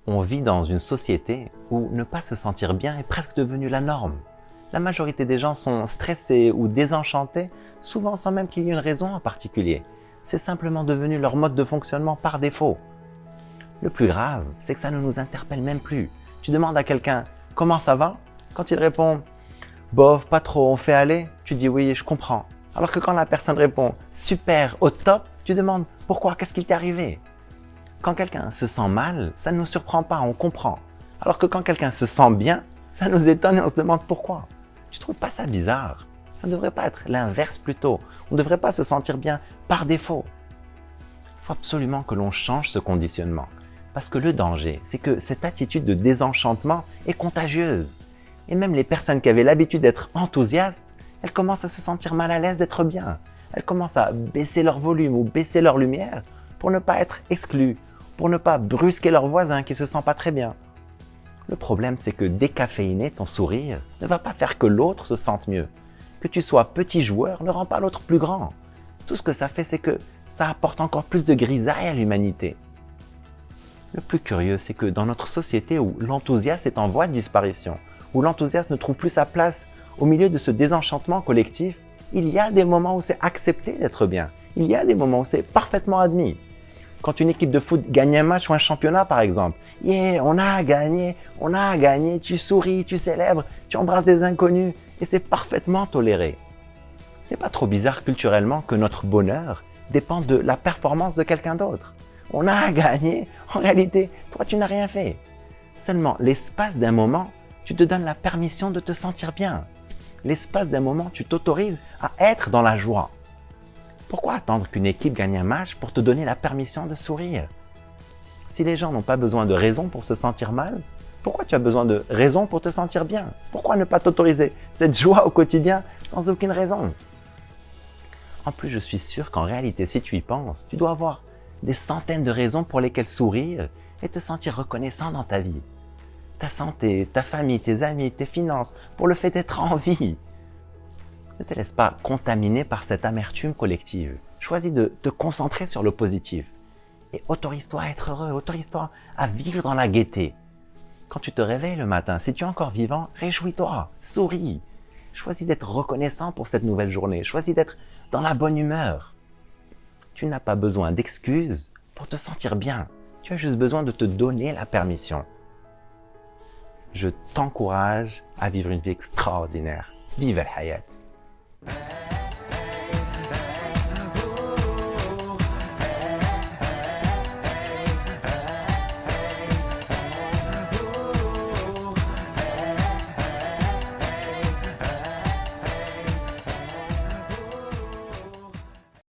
On vit dans une société où ne pas se sentir bien est presque devenu la norme. La majorité des gens sont stressés ou désenchantés, souvent sans même qu'il y ait une raison en particulier. C'est simplement devenu leur mode de fonctionnement par défaut. Le plus grave, c'est que ça ne nous interpelle même plus. Tu demandes à quelqu'un « Comment ça va ?» Quand il répond « Bof, pas trop, on fait aller ?» Tu dis « Oui, je comprends. » Alors que quand la personne répond « Super, au top », tu demandes « Pourquoi ? Qu'est-ce qui t'est arrivé ?» Quand quelqu'un se sent mal, ça ne nous surprend pas, on comprend. Alors que quand quelqu'un se sent bien, ça nous étonne et on se demande pourquoi. Tu trouves pas ça bizarre? Ça ne devrait pas être l'inverse plutôt. On ne devrait pas se sentir bien par défaut. Il faut absolument que l'on change ce conditionnement. Parce que le danger, c'est que cette attitude de désenchantement est contagieuse. Et même les personnes qui avaient l'habitude d'être enthousiastes, elles commencent à se sentir mal à l'aise d'être bien. Elles commencent à baisser leur volume ou baisser leur lumière pour ne pas être exclues, pour ne pas brusquer leur voisin qui se sent pas très bien. Le problème, c'est que décaféiner ton sourire ne va pas faire que l'autre se sente mieux. Que tu sois petit joueur ne rend pas l'autre plus grand. Tout ce que ça fait, c'est que ça apporte encore plus de grisaille à l'humanité. Le plus curieux, c'est que dans notre société où l'enthousiasme est en voie de disparition, où l'enthousiasme ne trouve plus sa place au milieu de ce désenchantement collectif, il y a des moments où c'est accepté d'être bien. Il y a des moments où c'est parfaitement admis. Quand une équipe de foot gagne un match ou un championnat, par exemple, « Yeah, on a gagné, tu souris, tu célèbres, tu embrasses des inconnus, et c'est parfaitement toléré. » C'est pas trop bizarre culturellement que notre bonheur dépende de la performance de quelqu'un d'autre. On a gagné, en réalité, toi tu n'as rien fait. Seulement, l'espace d'un moment, tu te donnes la permission de te sentir bien. L'espace d'un moment, tu t'autorises à être dans la joie. Pourquoi attendre qu'une équipe gagne un match pour te donner la permission de sourire? Si les gens n'ont pas besoin de raison pour se sentir mal, pourquoi tu as besoin de raison pour te sentir bien? Pourquoi ne pas t'autoriser cette joie au quotidien sans aucune raison? En plus, je suis sûr qu'en réalité, si tu y penses, tu dois avoir des centaines de raisons pour lesquelles sourire et te sentir reconnaissant dans ta vie. Ta santé, ta famille, tes amis, tes finances, pour le fait d'être en vie. Ne te laisse pas contaminer par cette amertume collective. Choisis de te concentrer sur le positif. Et autorise-toi à être heureux, autorise-toi à vivre dans la gaieté. Quand tu te réveilles le matin, si tu es encore vivant, réjouis-toi, souris. Choisis d'être reconnaissant pour cette nouvelle journée. Choisis d'être dans la bonne humeur. Tu n'as pas besoin d'excuses pour te sentir bien. Tu as juste besoin de te donner la permission. Je t'encourage à vivre une vie extraordinaire. Vive al-hayat!